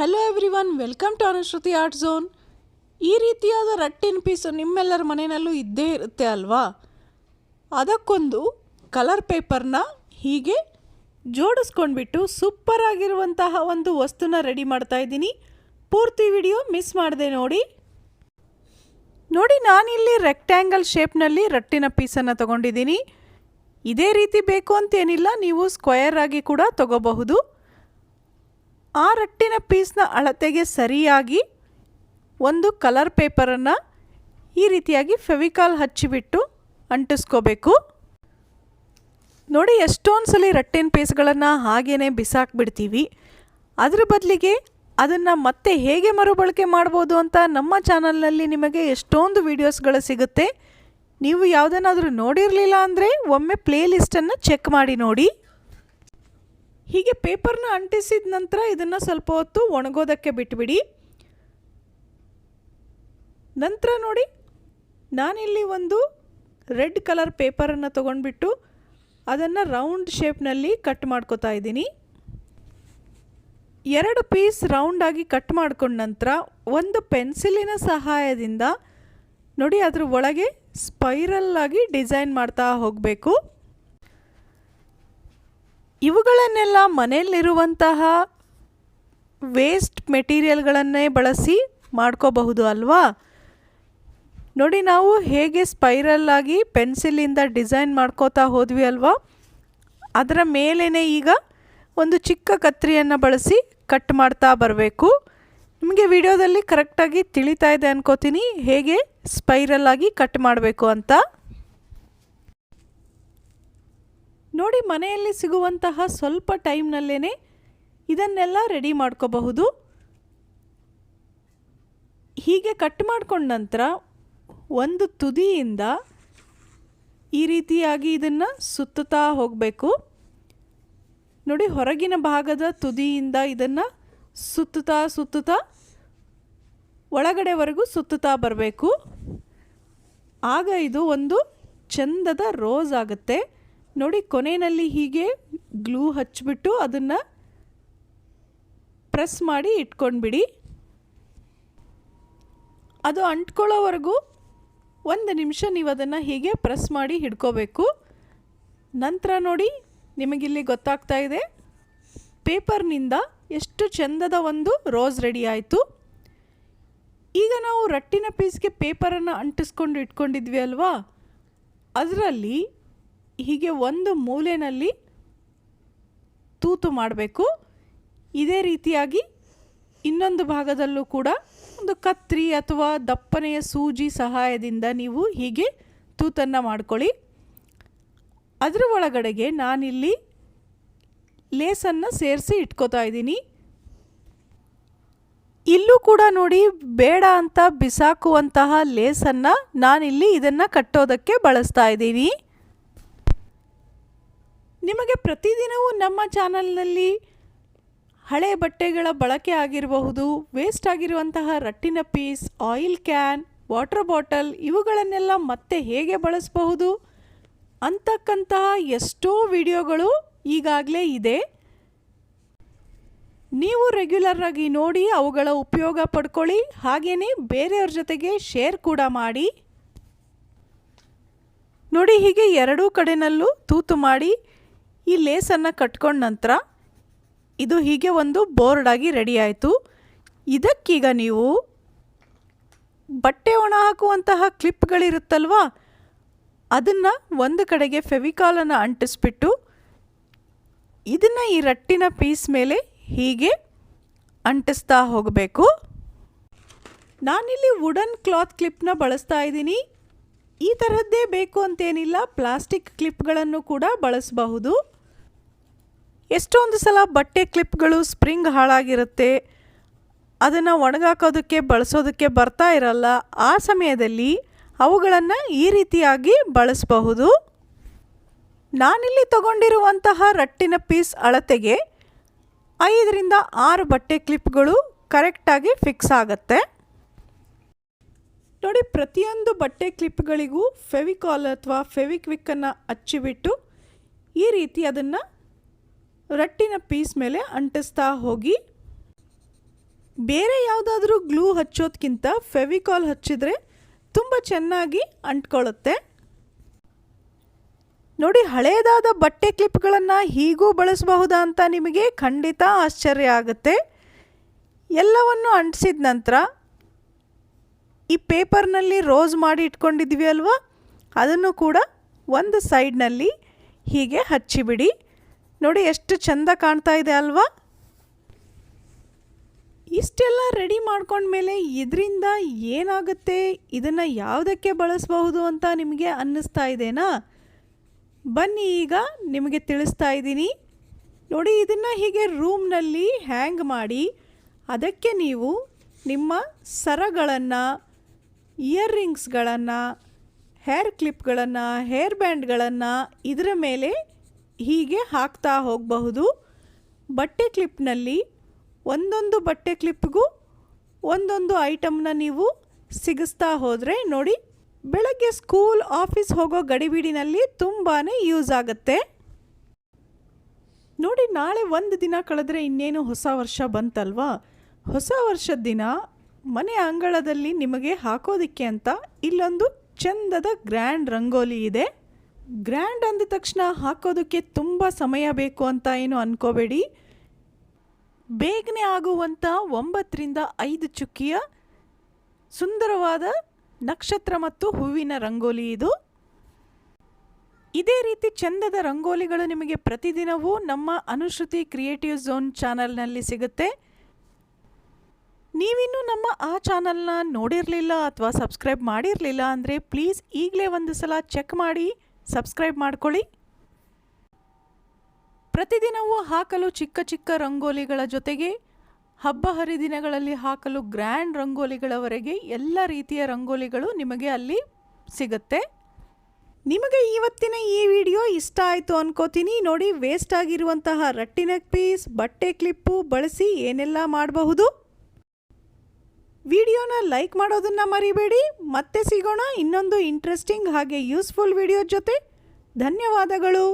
Hello everyone, welcome to Anushruti art zone. ಈ ರೀತಿಯಾದ ರಟ್ಟಿನ ಪೀಸು ನಿಮ್ಮೆಲ್ಲರ ಮನೆಯಲ್ಲೂ ಇದ್ದೇ ಇರುತ್ತೆ ಅಲ್ವಾ? ಅದಕ್ಕೊಂದು ಕಲರ್ ಪೇಪರ್ನ ಹೀಗೆ ಜೋಡಿಸ್ಕೊಂಡ್ಬಿಟ್ಟು ಸೂಪರ್ ಆಗಿರುವಂತಹ ಒಂದು ವಸ್ತುನ ರೆಡಿ ಮಾಡ್ತಾ ಇದ್ದೀನಿ. ಪೂರ್ತಿ ವಿಡಿಯೋ ಮಿಸ್ ಮಾಡದೆ ನೋಡಿ. ನಾನಿಲ್ಲಿ ರೆಕ್ಟ್ಯಾಂಗಲ್ ಶೇಪ್ನಲ್ಲಿ ರಟ್ಟಿನ ಪೀಸನ್ನು ತಗೊಂಡಿದ್ದೀನಿ. ಇದೇ ರೀತಿ ಬೇಕು ಅಂತೇನಿಲ್ಲ, ನೀವು ಸ್ಕ್ವೇರ್ ಆಗಿ ಕೂಡ ತಗೋಬಹುದು. ಆ ರಟ್ಟಿನ ಪೀಸ್ನ ಅಳತೆಗೆ ಸರಿಯಾಗಿ ಒಂದು ಕಲರ್ ಪೇಪರನ್ನು ಈ ರೀತಿಯಾಗಿ ಫೆವಿಕಾಲ್ ಹಚ್ಚಿಬಿಟ್ಟು ಅಂಟಿಸ್ಕೋಬೇಕು. ನೋಡಿ, ಎಷ್ಟೊಂದು ಸಲ ರಟ್ಟಿನ ಪೀಸ್ಗಳನ್ನು ಹಾಗೇ ಬಿಸಾಕ್ಬಿಡ್ತೀವಿ. ಅದ್ರ ಬದಲಿಗೆ ಅದನ್ನು ಮತ್ತೆ ಹೇಗೆ ಮರುಬಳಕೆ ಮಾಡ್ಬೋದು ಅಂತ ನಮ್ಮ ಚಾನಲ್ನಲ್ಲಿ ನಿಮಗೆ ಎಷ್ಟೊಂದು ವೀಡಿಯೋಸ್ಗಳು ಸಿಗುತ್ತೆ. ನೀವು ಯಾವುದನ್ನಾದರೂ ನೋಡಿರಲಿಲ್ಲ ಅಂದರೆ ಒಮ್ಮೆ ಪ್ಲೇ ಲಿಸ್ಟನ್ನು ಚೆಕ್ ಮಾಡಿ ನೋಡಿ. ಹೀಗೆ ಪೇಪರ್ನ ಅಂಟಿಸಿದ ನಂತರ ಇದನ್ನು ಸ್ವಲ್ಪ ಹೊತ್ತು ಒಣಗೋದಕ್ಕೆ ಬಿಟ್ಬಿಡಿ. ನಂತರ ನೋಡಿ, ನಾನಿಲ್ಲಿ ಒಂದು ರೆಡ್ ಕಲರ್ ಪೇಪರನ್ನು ತೊಗೊಂಡ್ಬಿಟ್ಟು ಅದನ್ನು ರೌಂಡ್ ಶೇಪ್ನಲ್ಲಿ ಕಟ್ ಮಾಡ್ಕೋತಾ ಇದ್ದೀನಿ. 2 ಪೀಸ್ ರೌಂಡಾಗಿ ಕಟ್ ಮಾಡ್ಕೊಂಡ ನಂತರ ಒಂದು ಪೆನ್ಸಿಲಿನ ಸಹಾಯದಿಂದ ನೋಡಿ ಅದ್ರ ಒಳಗೆ ಸ್ಪೈರಲ್ ಆಗಿ ಡಿಸೈನ್ ಮಾಡ್ತಾ ಹೋಗಬೇಕು. ಇವುಗಳನ್ನೆಲ್ಲ ಮನೆಯಲ್ಲಿರುವಂತಹ ವೇಸ್ಟ್ ಮೆಟೀರಿಯಲ್ಗಳನ್ನೇ ಬಳಸಿ ಮಾಡ್ಕೋಬಹುದು ಅಲ್ವಾ? ನೋಡಿ, ನಾವು ಹೇಗೆ ಸ್ಪೈರಲ್ ಆಗಿ ಪೆನ್ಸಿಲಿಂದ ಡಿಸೈನ್ ಮಾಡ್ಕೋತಾ ಹೋದ್ವಿ ಅಲ್ವಾ? ಅದರ ಮೇಲೇ ಈಗ ಒಂದು ಚಿಕ್ಕ ಕತ್ತರಿಯನ್ನು ಬಳಸಿ ಕಟ್ ಮಾಡ್ತಾ ಬರಬೇಕು. ನಿಮಗೆ ವಿಡಿಯೋದಲ್ಲಿ ಕರೆಕ್ಟಾಗಿ ತಿಳಿತಾ ಇದೆ ಅನ್ಕೋತೀನಿ ಹೇಗೆ ಸ್ಪೈರಲ್ ಆಗಿ ಕಟ್ ಮಾಡಬೇಕು ಅಂತ. ನೋಡಿ, ಮನೆಯಲ್ಲಿ ಸಿಗುವಂತಹ ಸ್ವಲ್ಪ ಟೈಮ್ನಲ್ಲೇ ಇದನ್ನೆಲ್ಲ ರೆಡಿ ಮಾಡ್ಕೋಬಹುದು. ಹೀಗೆ ಕಟ್ ಮಾಡ್ಕೊಂಡ ನಂತರ ಒಂದು ತುದಿಯಿಂದ ಈ ರೀತಿಯಾಗಿ ಇದನ್ನು ಸುತ್ತುತ್ತಾ ಹೋಗಬೇಕು. ನೋಡಿ, ಹೊರಗಿನ ಭಾಗದ ತುದಿಯಿಂದ ಇದನ್ನು ಸುತ್ತುತ್ತಾ ಒಳಗಡೆವರೆಗೂ ಸುತ್ತುತ್ತಾ ಬರಬೇಕು. ಆಗ ಇದು ಒಂದು ಚಂದದ ರೋಸ್ ಆಗುತ್ತೆ. ನೋಡಿ, ಕೊನೆಯಲ್ಲಿ ಹೀಗೆ ಗ್ಲೂ ಹಚ್ಚಿಬಿಟ್ಟು ಅದನ್ನು ಪ್ರೆಸ್ ಮಾಡಿ ಇಟ್ಕೊಂಡ್ಬಿಡಿ. ಅದು ಅಂಟ್ಕೊಳ್ಳೋವರೆಗೂ 1 ನಿಮಿಷ ನೀವು ಅದನ್ನು ಹೀಗೆ ಪ್ರೆಸ್ ಮಾಡಿ ಹಿಡ್ಕೋಬೇಕು. ನಂತರ ನೋಡಿ, ನಿಮಗಿಲ್ಲಿ ಗೊತ್ತಾಗ್ತಾ ಇದೆ ಪೇಪರ್ನಿಂದ ಎಷ್ಟು ಚಂದದ ಒಂದು ರೋಸ್ ರೆಡಿ ಆಯಿತು. ಈಗ ನಾವು ರಟ್ಟಿನ ಪೀಸ್ಗೆ ಪೇಪರನ್ನು ಅಂಟಿಸ್ಕೊಂಡು ಇಟ್ಕೊಂಡಿದ್ವಿ ಅಲ್ವಾ? ಅದರಲ್ಲಿ ಹೀಗೆ ಒಂದು ಮೂಲೆಯಲ್ಲಿ ತೂತು ಮಾಡಬೇಕು. ಇದೇ ರೀತಿಯಾಗಿ ಇನ್ನೊಂದು ಭಾಗದಲ್ಲೂ ಕೂಡ ಒಂದು ಕತ್ರಿ ಅಥವಾ ದಪ್ಪನೆಯ ಸೂಜಿ ಸಹಾಯದಿಂದ ನೀವು ಹೀಗೆ ತೂತನ್ನು ಮಾಡ್ಕೊಳ್ಳಿ. ಅದರ ಒಳಗಡೆಗೆ ನಾನಿಲ್ಲಿ ಲೇಸನ್ನು ಸೇರಿಸಿ ಇಟ್ಕೋತಾ ಇದ್ದೀನಿ. ಇಲ್ಲೂ ಕೂಡ ನೋಡಿ, ಬೇಡ ಅಂತ ಬಿಸಾಕುವಂತಹ ಲೇಸನ್ನು ನಾನಿಲ್ಲಿ ಇದನ್ನು ಕಟ್ಟೋದಕ್ಕೆ ಬಳಸ್ತಾ ಇದ್ದೀನಿ. ನಿಮಗೆ ಪ್ರತಿದಿನವೂ ನಮ್ಮ ಚಾನಲ್ನಲ್ಲಿ ಹಳೆ ಬಟ್ಟೆಗಳ ಬಳಕೆ ಆಗಿರಬಹುದು, ವೇಸ್ಟ್ ಆಗಿರುವಂತಹ ರಟ್ಟಿನ piece, oil can, water bottle ಇವುಗಳನ್ನೆಲ್ಲ ಮತ್ತೆ ಹೇಗೆ ಬಳಸಬಹುದು ಅಂತಕ್ಕಂತಹ ಎಷ್ಟೋ ವಿಡಿಯೋಗಳು ಈಗಾಗಲೇ ಇದೆ. ನೀವು ರೆಗ್ಯುಲರ್ ಆಗಿ ನೋಡಿ ಅವುಗಳ ಉಪಯೋಗ ಪಡ್ಕೊಳ್ಳಿ. ಹಾಗೆಯೇ ಬೇರೆಯವ್ರ ಜೊತೆಗೆ ಶೇರ್ ಕೂಡ ಮಾಡಿ. ನೋಡಿ, ಹೀಗೆ ಎರಡೂ ಕಡೆನಲ್ಲೂ ತೂತು ಮಾಡಿ ಈ ಲೇಸನ್ನು ಕಟ್ಕೊಂಡ ನಂತರ ಇದು ಹೀಗೆ ಒಂದು ಬೋರ್ಡ್ ಆಗಿ ರೆಡಿ ಆಯಿತು. ಇದಕ್ಕೀಗ ನೀವು ಬಟ್ಟೆ ಒಣ ಹಾಕುವಂತಹ ಕ್ಲಿಪ್ಗಳಿರುತ್ತಲ್ವಾ, ಅದನ್ನು ಒಂದು ಕಡೆಗೆ ಫೆವಿಕಾಲನ್ನು ಅಂಟಿಸ್ಬಿಟ್ಟು ಇದನ್ನು ಈ ರಟ್ಟಿನ ಪೀಸ್ ಮೇಲೆ ಹೀಗೆ ಅಂಟಿಸ್ತಾ ಹೋಗಬೇಕು. ನಾನಿಲ್ಲಿ ವುಡನ್ ಕ್ಲಾತ್ ಕ್ಲಿಪ್ನ ಬಳಸ್ತಾ ಇದ್ದೀನಿ. ಈ ಥರದ್ದೇ ಬೇಕು ಅಂತೇನಿಲ್ಲ, ಪ್ಲಾಸ್ಟಿಕ್ ಕ್ಲಿಪ್ಗಳನ್ನು ಕೂಡ ಬಳಸಬಹುದು. ಎಷ್ಟೊಂದು ಸಲ ಬಟ್ಟೆ ಕ್ಲಿಪ್ಗಳು ಸ್ಪ್ರಿಂಗ್ ಹಾಳಾಗಿರುತ್ತೆ, ಅದನ್ನು ಒಣಗಾಕೋದಕ್ಕೆ ಬಳಸೋದಕ್ಕೆ ಬರ್ತಾ ಇರಲ್ಲ. ಆ ಸಮಯದಲ್ಲಿ ಅವುಗಳನ್ನು ಈ ರೀತಿಯಾಗಿ ಬಳಸಬಹುದು. ನಾನಿಲ್ಲಿ ತಗೊಂಡಿರುವಂತಹ ರಟ್ಟಿನ ಪೀಸ್ ಅಳತೆಗೆ 5 ರಿಂದ 6 ಬಟ್ಟೆ ಕ್ಲಿಪ್ಗಳು ಕರೆಕ್ಟಾಗಿ ಫಿಕ್ಸ್ ಆಗುತ್ತೆ. ನೋಡಿ, ಪ್ರತಿಯೊಂದು ಬಟ್ಟೆ ಕ್ಲಿಪ್ಗಳಿಗೂ ಫೆವಿಕಾಲ್ ಅಥವಾ ಫೆವಿಕ್ವಿಕ್ಕನ್ನು ಹಚ್ಚಿಬಿಟ್ಟು ಈ ರೀತಿ ಅದನ್ನು ರಟ್ಟಿನ ಪೀಸ್ ಮೇಲೆ ಅಂಟಿಸ್ತಾ ಹೋಗಿ. ಬೇರೆ ಯಾವುದಾದ್ರೂ ಗ್ಲೂ ಹಚ್ಚೋದಕ್ಕಿಂತ ಫೆವಿಕಾಲ್ ಹಚ್ಚಿದರೆ ತುಂಬ ಚೆನ್ನಾಗಿ ಅಂಟ್ಕೊಳ್ಳುತ್ತೆ. ನೋಡಿ, ಹಳೆಯದಾದ ಬಟ್ಟೆ ಕ್ಲಿಪ್ಗಳನ್ನು ಹೀಗೂ ಬಳಸಬಹುದಾ ಅಂತ ನಿಮಗೆ ಖಂಡಿತ ಆಶ್ಚರ್ಯ ಆಗುತ್ತೆ. ಎಲ್ಲವನ್ನು ಅಂಟಿಸಿದ ನಂತರ ಈ ಪೇಪರ್ನಲ್ಲಿ ರೋಸ್ ಮಾಡಿ ಇಟ್ಕೊಂಡಿದ್ವಿ ಅಲ್ವಾ, ಅದನ್ನು ಕೂಡ ಒಂದು ಸೈಡ್ನಲ್ಲಿ ಹೀಗೆ ಹಚ್ಚಿಬಿಡಿ. ನೋಡಿ ಎಷ್ಟು ಚೆಂದ ಕಾಣ್ತಾ ಇದೆ ಅಲ್ವಾ. ಇಷ್ಟೆಲ್ಲ ರೆಡಿ ಮಾಡ್ಕೊಂಡ್ಮೇಲೆ ಇದರಿಂದ ಏನಾಗುತ್ತೆ, ಇದನ್ನು ಯಾವುದಕ್ಕೆ ಬಳಸಬಹುದು ಅಂತ ನಿಮಗೆ ಅನ್ನಿಸ್ತಾ ಇದೆನಾ? ಬನ್ನಿ ಈಗ ನಿಮಗೆ ತಿಳಿಸ್ತಾ ಇದ್ದೀನಿ. ನೋಡಿ, ಇದನ್ನು ಹೀಗೆ ರೂಮ್ನಲ್ಲಿ ಹ್ಯಾಂಗ್ ಮಾಡಿ ಅದಕ್ಕೆ ನೀವು ನಿಮ್ಮ ಸರಗಳನ್ನು, ಇಯರ್ ರಿಂಗ್ಸ್ಗಳನ್ನು, ಹೇರ್ ಕ್ಲಿಪ್ಗಳನ್ನು, ಹೇರ್ ಬ್ಯಾಂಡ್ಗಳನ್ನು ಇದರ ಮೇಲೆ ಹೀಗೆ ಹಾಕ್ತಾ ಹೋಗಬಹುದು. ಬಟ್ಟೆ ಕ್ಲಿಪ್ನಲ್ಲಿ ಒಂದೊಂದು ಬಟ್ಟೆ ಕ್ಲಿಪ್ಗೂ ಒಂದೊಂದು ಐಟಮ್ನ ನೀವು ಸಿಗಿಸ್ತಾ ಹೋದರೆ ನೋಡಿ, ಬೆಳಗ್ಗೆ ಸ್ಕೂಲ್, ಆಫೀಸ್ ಹೋಗೋ ಗಡಿಬಿಡಿನಲ್ಲಿ ತುಂಬಾ ಯೂಸ್ ಆಗುತ್ತೆ. ನೋಡಿ, ನಾಳೆ ಒಂದು ದಿನ ಕಳೆದ್ರೆ ಇನ್ನೇನು ಹೊಸ ವರ್ಷ ಬಂತಲ್ವಾ. ಹೊಸ ವರ್ಷದ ದಿನ ಮನೆ ಅಂಗಳದಲ್ಲಿ ನಿಮಗೆ ಹಾಕೋದಕ್ಕೆ ಅಂತ ಇಲ್ಲೊಂದು ಚಂದದ ಗ್ರ್ಯಾಂಡ್ ರಂಗೋಲಿ ಇದೆ. ಗ್ರ್ಯಾಂಡ್ ಅಂದ ತಕ್ಷಣ ಹಾಕೋದಕ್ಕೆ ತುಂಬ ಸಮಯ ಬೇಕು ಅಂತ ಏನು ಅಂದ್ಕೋಬೇಡಿ. ಬೇಗನೆ ಆಗುವಂಥ 9 ರಿಂದ 5 ಚುಕ್ಕಿಯ ಸುಂದರವಾದ ನಕ್ಷತ್ರ ಮತ್ತು ಹೂವಿನ ರಂಗೋಲಿ ಇದು. ಇದೇ ರೀತಿ ಚಂದದ ರಂಗೋಲಿಗಳು ನಿಮಗೆ ಪ್ರತಿದಿನವೂ ನಮ್ಮ ಅನುಶ್ರುತಿ ಕ್ರಿಯೇಟಿವ್ ಝೋನ್ ಚಾನಲ್ನಲ್ಲಿ ಸಿಗುತ್ತೆ. ನೀವಿನ್ನೂ ನಮ್ಮ ಆ ಚಾನಲ್ನ ನೋಡಿರಲಿಲ್ಲ ಅಥವಾ ಸಬ್ಸ್ಕ್ರೈಬ್ ಮಾಡಿರಲಿಲ್ಲ ಅಂದರೆ ಪ್ಲೀಸ್ ಈಗಲೇ ಒಂದು ಸಲ ಚೆಕ್ ಮಾಡಿ ಸಬ್ಸ್ಕ್ರೈಬ್ ಮಾಡ್ಕೊಳ್ಳಿ. ಪ್ರತಿದಿನವೂ ಹಾಕಲು ಚಿಕ್ಕ ಚಿಕ್ಕ ರಂಗೋಲಿಗಳ ಜೊತೆಗೆ ಹಬ್ಬ ಹರಿದಿನಗಳಲ್ಲಿ ಹಾಕಲು ಗ್ರ್ಯಾಂಡ್ ರಂಗೋಲಿಗಳವರೆಗೆ ಎಲ್ಲ ರೀತಿಯ ರಂಗೋಲಿಗಳು ನಿಮಗೆ ಅಲ್ಲಿ ಸಿಗುತ್ತೆ. ನಿಮಗೆ ಇವತ್ತಿನ ಈ ವಿಡಿಯೋ ಇಷ್ಟ ಆಯಿತು ಅನ್ಕೋತೀನಿ. ನೋಡಿ, ವೇಸ್ಟ್ ಆಗಿರುವಂತಹ ರಟ್ಟಿನ ಪೀಸ್, ಬಟ್ಟೆ ಕ್ಲಿಪ್ಪು ಬಳಸಿ ಏನೆಲ್ಲ ಮಾಡಬಹುದು. ವಿಡಿಯೋನ ಲೈಕ್ ಮಾಡೋದನ್ನು ಮರಿಬೇಡಿ. ಮತ್ತೆ ಸಿಗೋಣ ಇನ್ನೊಂದು ಇಂಟ್ರೆಸ್ಟಿಂಗ್ ಹಾಗೆ ಯೂಸ್ಫುಲ್ ವಿಡಿಯೋ ಜೊತೆ. ಧನ್ಯವಾದಗಳು.